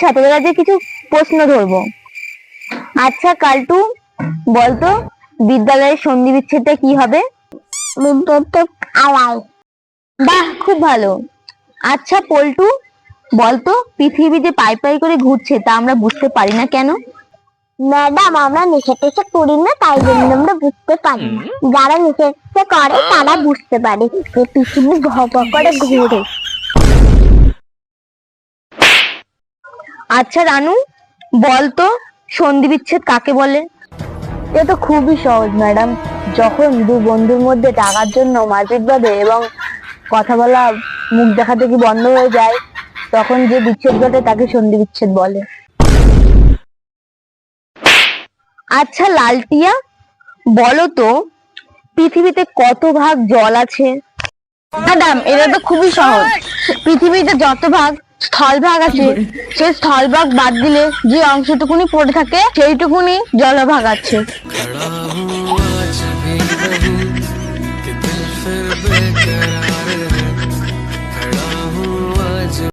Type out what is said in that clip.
আচ্ছা, তোদের কাছে কিছু প্রশ্ন ধরবো। আচ্ছা কালটু, বলতো বিদ্যালয়ের সন্ধি বিচ্ছেদটা কি হবে? আলাই। বাহ, খুব ভালো। আচ্ছা পল্টু, বলতো পৃথিবী যে পাই পাই করে ঘুরছে তা আমরা বুঝতে পারি না কেন? ম্যাডাম, আমরা নেশা টেশা করি না, তাই জন্য আমরা বুঝতে পারি না। যারা নেশা টেশা করে তারা বুঝতে পারে যে পৃথিবী ঘ ঘ করে ঘুরে। আচ্ছা রানু, বলতো সন্ধি বিচ্ছেদ কাকে বলে? এটা তো খুবই সহজ ম্যাডাম। যখন দু বন্ধুর মধ্যে টাকার জন্য মারপিট বাঁধে এবং কথা বলা, মুখ দেখা দেখি বন্ধ হয়ে যায়, তখন যে বিচ্ছেদ ঘটে তাকে সন্ধি বিচ্ছেদ বলে। আচ্ছা লালটিয়া, বলো তো পৃথিবীতে কত ভাগ জল আছে? ম্যাডাম, এটা তো খুবই সহজ। পৃথিবীতে যত ভাগ স্থলভাগ আছে, সেই স্থলভাগ বাদ দিলে যে অংশটুকুনি পড়ে থাকে সেইটুকুনি জলভাগ আছে।